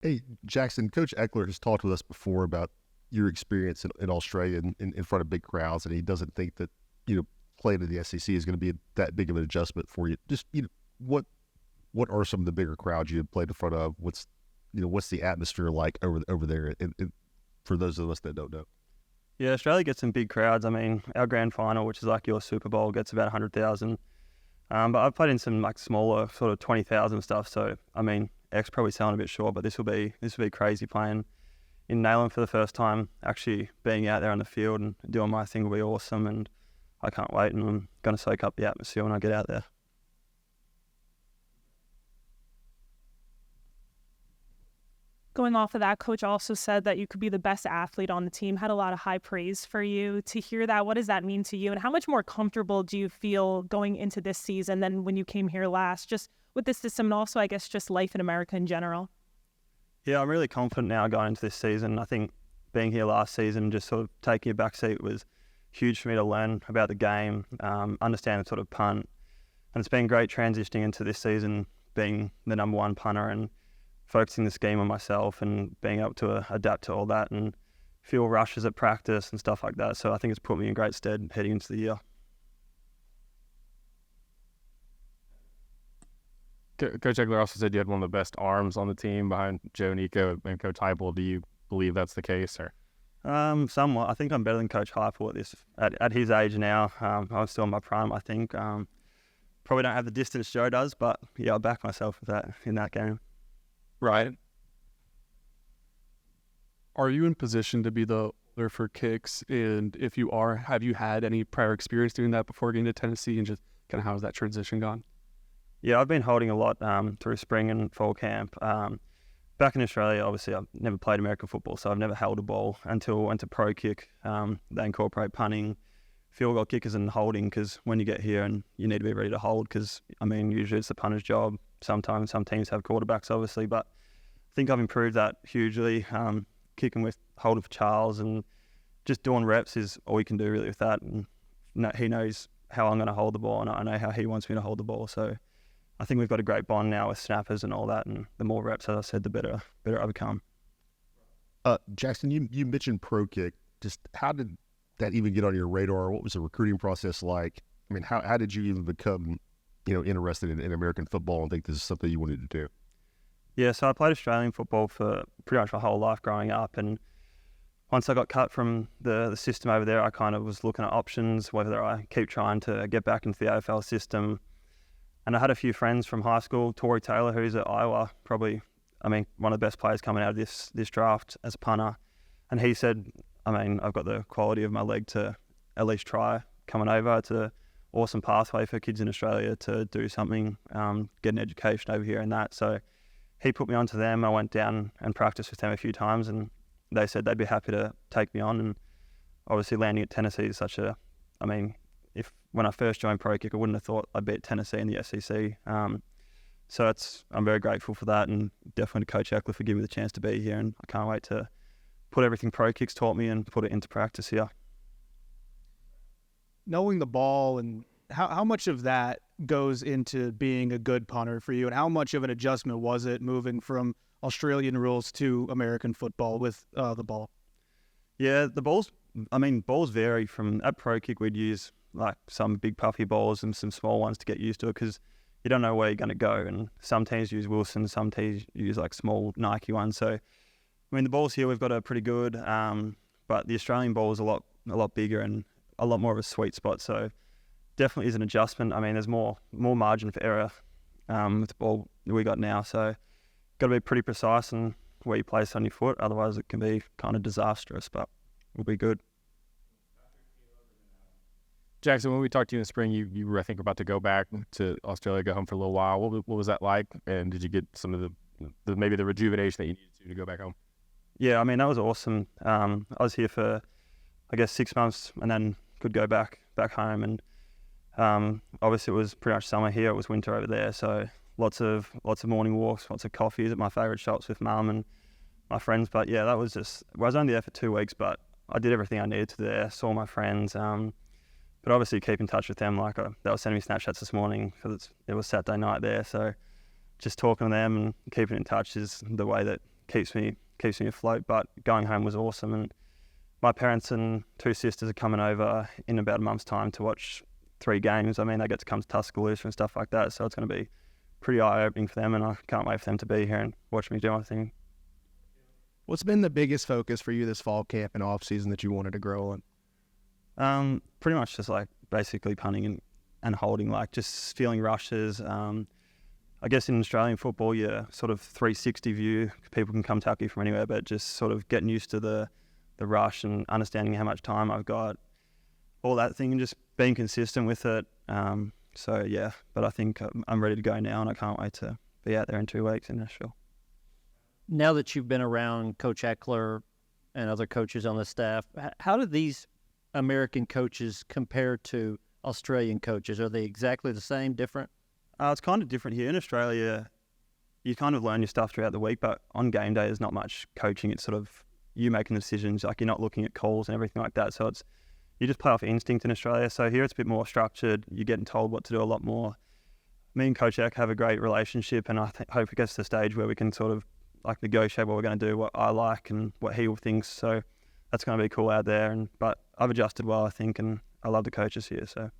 Hey, Jackson, Coach Eckler has talked with us before about your experience in Australia in front of big crowds, and he doesn't think that, you know, playing in the SEC is going to be that big of an adjustment for you. Just, what what are some of the bigger crowds you have played in front of? What's the atmosphere like over there? And for those of us that don't know. Yeah, Australia gets some big crowds. I mean, our grand final, which is like your Super Bowl, gets about 100,000. But I've played in some like smaller, sort of 20,000 stuff. So I mean, X probably sound a bit short, but this will be crazy playing in Neyland for the first time. Actually being out there on the field and doing my thing will be awesome, and I can't wait. And I'm going to soak up the atmosphere when I get out there. Going off of that, coach also said that you could be the best athlete on the team, had a lot of high praise for you. To hear that, what does that mean to you? And how much more comfortable do you feel going into this season than when you came here last, just with this system and also, I guess, just life in America in general? Yeah, I'm really confident now going into this season. I think being here last season, just sort of taking a back seat was huge for me to learn about the game, understand the sort of punt. And it's been great transitioning into this season, being the number one punter and focusing the scheme on myself and being able to adapt to all that and feel rushes at practice and stuff like that. So I think it's put me in great stead heading into the year. Coach Egler also said you had one of the best arms on the team behind Joe Nico and Coach Heupel. Do you believe that's the case, or? Somewhat. I think I'm better than Coach Heupel at his age now. I'm still in my prime, I think. Probably don't have the distance Joe does, but yeah, I'll back myself with that in that game. Ryan, are you in position to be the holder for kicks? And if you are, have you had any prior experience doing that before getting to Tennessee? And just kind of how has that transition gone? Yeah, I've been holding a lot through spring and fall camp. Back in Australia, obviously, I've never played American football, so I've never held a ball until I went to pro kick. They incorporate punting, field goal kickers and holding, because when you get here and you need to be ready to hold, because, I mean, usually it's the punter's job. Sometimes some teams have quarterbacks, obviously, but I think I've improved that hugely. Kicking with holding for Charles and just doing reps is all you can do really with that. And he knows how I'm going to hold the ball, and I know how he wants me to hold the ball. So I think we've got a great bond now with snappers and all that. And the more reps, as I said, the better I become. Jackson, you mentioned pro kick. Just how did that even get on your radar? What was the recruiting process like? I mean, how did you even become, interested in American football and think this is something you wanted to do? Yeah, so I played Australian football for pretty much my whole life growing up, and once I got cut from the system over there, I kind of was looking at options, whether I keep trying to get back into the AFL system. And I had a few friends from high school, Tory Taylor, who's at Iowa, probably, one of the best players coming out of this draft as a punter. And he said, I've got the quality of my leg to at least try coming over. It's an awesome pathway for kids in Australia to do something, get an education over here and that. So he put me onto them. I went down and practiced with them a few times, and they said they'd be happy to take me on. And obviously landing at Tennessee is when I first joined Pro Kick, I wouldn't have thought I'd be at Tennessee in the SEC. So I'm very grateful for that, and definitely to Coach Eckler for giving me the chance to be here. And I can't wait to put everything Pro Kick's taught me and put it into practice here. Knowing the ball, and how much of that goes into being a good punter for you, and how much of an adjustment was it moving from Australian rules to American football with the ball? Yeah, balls vary. From at Pro Kick, we'd use like some big puffy balls and some small ones to get used to it, because you don't know where you're going to go. And some teams use Wilson, some teams use like small Nike ones. So, the balls here we've got are pretty good, but the Australian ball is a lot bigger and a lot more of a sweet spot. So definitely is an adjustment. There's more margin for error with the ball that we got now. So got to be pretty precise in where you place on your foot. Otherwise, it can be kind of disastrous, but we'll be good. Jackson, when we talked to you in the spring, you were, I think, about to go back to Australia, go home for a little while. What was that like? And did you get some of the maybe the rejuvenation that you needed to go back home? Yeah, that was awesome. I was here for, 6 months, and then could go back home. And obviously it was pretty much summer here. It was winter over there. So lots of morning walks, lots of coffees at my favourite shops with Mum and my friends. But yeah, that was just, I was only there for 2 weeks, but I did everything I needed to there, saw my friends. But obviously keep in touch with them. They were sending me Snapchats this morning because it was Saturday night there. So just talking to them and keeping in touch is the way that keeps me afloat. But going home was awesome, and my parents and 2 sisters are coming over in about a month's time to watch 3 games. I mean, they get to come to Tuscaloosa and stuff like that, so it's going to be pretty eye-opening for them, and I can't wait for them to be here and watch me do my thing. What's been the biggest focus for you this fall camp and off season that you wanted to grow in? Pretty much just like basically punting and holding, like just feeling rushes. I guess in Australian football, you're sort of 360 view. People can come tackle you from anywhere, but just sort of getting used to the rush and understanding how much time I've got, all that thing, and just being consistent with it. So yeah, but I think I'm ready to go now, and I can't wait to be out there in 2 weeks in Nashville. Now that you've been around Coach Eckler and other coaches on the staff, how do these American coaches compare to Australian coaches? Are they exactly the same, different? It's kind of different here in Australia. You kind of learn your stuff throughout the week, but on game day, there's not much coaching. It's sort of you making the decisions. Like, you're not looking at calls and everything like that. So you just play off instinct in Australia. So here it's a bit more structured. You're getting told what to do a lot more. Me and Coach Eck have a great relationship, and I hope it gets to the stage where we can sort of like negotiate what we're going to do, what I like and what he thinks. So that's going to be cool out there. But I've adjusted well, I think, and I love the coaches here. So.